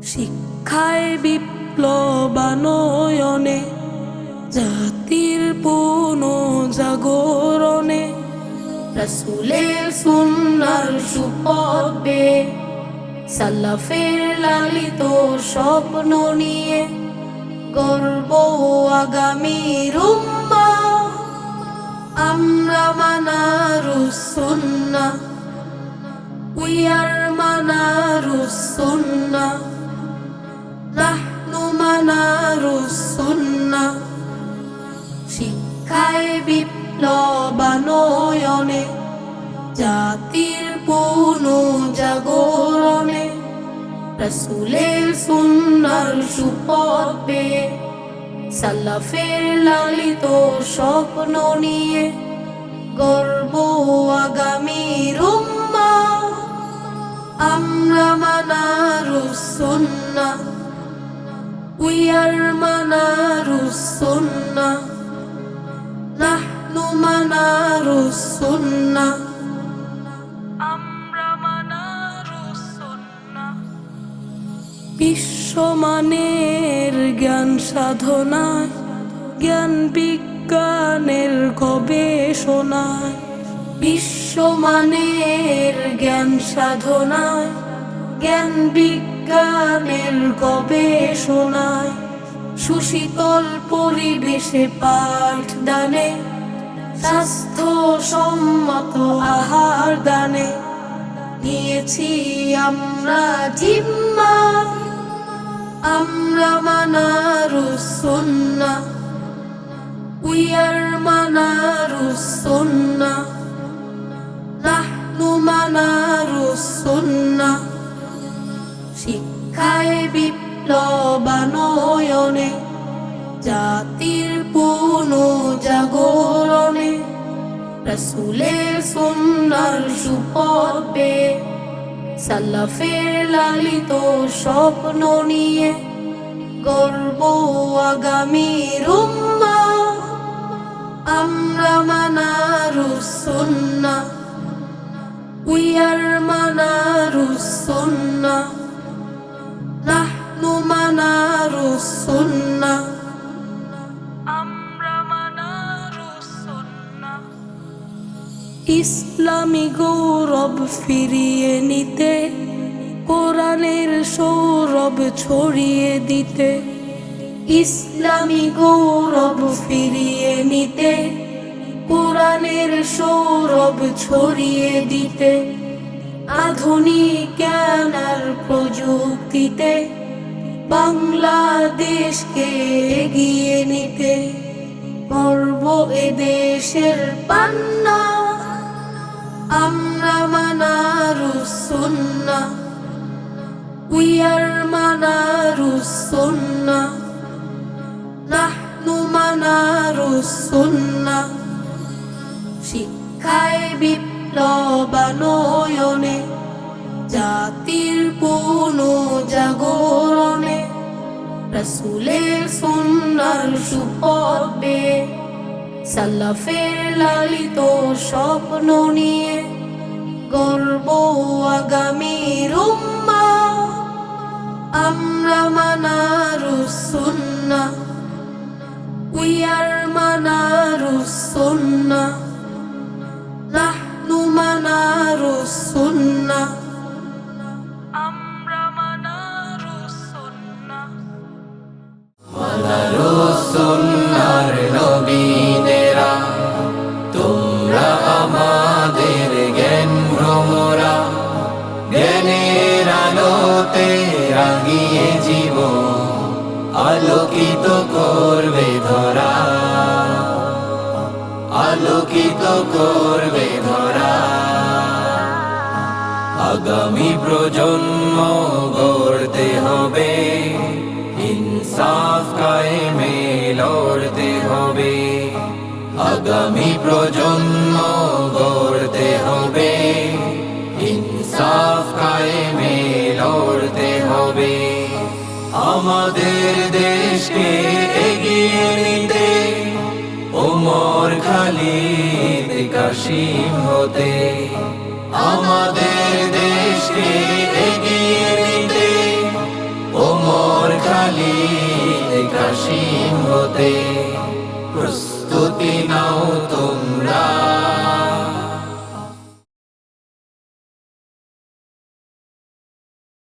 শিক্ষায় বিপ্লবানয়নে জাতির পুনঃজাগরণে রাসূলের সুন্নাহর সুপথে সালাফের লালিত স্বপ্ন নিয়ে গর্ব আগামীর উম্মাহ আমরা মানারুস সুন্নাহ We are manarus sunnah Nahnu manarus sunnah শিক্ষায় বিপ্লবানয়নে জাতির পুনঃজাগরণে রাসূলের সুন্নাহর সুপথে সালাফের লালিত স্বপ্ন নিয়ে গর্ব আগামীর উম্মাহ আমরা মানারুস সুন্নাহ We are manarus sunnah Nahnu manarus sunnah আমরা মানারুস সুন্নাহ বিশ্বমানের জ্ঞান সাধনায় জ্ঞান বিজ্ঞানের গবেষণায় বিশ্বমানের জ্ঞান সাধনায় জ্ঞান বিজ্ঞানের গবেষণায় সুশীতল পরিবেশে পাঠদানে স্বাস্থ্যসম্মত আহার দানে নিয়েছি আমরা জিম্মা আমরা মানারুস সুন্নাহ We are manarus sunnah Nahnu manarus sunnah শিক্ষায় বিপ্লবানয়নে জাতির পুনঃজাগরণে রাসূলের সুন্নাহর সুপথে সালাফের লালিত স্বপ্ন নিয়ে গর্ব আগামীর উম্মাহ আমরা মানারুস সুন্নাহ We are manarus sunnah Nahnu manarus sunnah আমরা মানারুস সুন্নাহ ইসলামী গৌরব ফিরিয়ে নিতে কোরআনের সৌরভ ছড়িয়ে দিতে ইসলামী গৌরব ফিরিয়ে নিতে কোরআনের সৌরভ ছড়িয়ে দিতে আধুনিক জ্ঞান আর প্রযুক্তিতে বাংলাদেশকে এগিয়ে নিতে গর্ব এ দেশের পান্না আমরা মানারুস সুন্নাহ We are manarus sunnah Nahnu manarus sunnah শিক্ষায় বিপ্লবানয়নে জাতির পুনঃজাগরণে রাসূলের সুন্নাহর সুপথে সালাফের লালিত স্বপ্ন নিয়ে গর্ব আগামীর উম্মাহ আমরা মানারুস সুন্নাহ We are manarus sunnah Nahnu manarus sunnah আমরা মানারুস সুন্নাহ মানারুস সুন্নাহর নবীদেরা তোমরা আমাদের জ্ঞান ভ্রমরা জ্ঞানের আলোতে রাঙিয়ে জীবন আলোকিত করবে ধরা আলোকিত করবে ধরা আগামী প্রজন্ম গড়তে হবে ইনসাফ কায়েমে লড়তে হবে আগামী প্রজন্ম গড়তে হবে ইনসাফ কায়েমে লড়তে হবে আমাদের দেশকে এগিয়ে নিতে ওমর খালিদ কাশিম হতে আমাদের দেশকে এগিয়ে নিতে ওয়ালিদ কাশিম হতে প্রস্তুতি না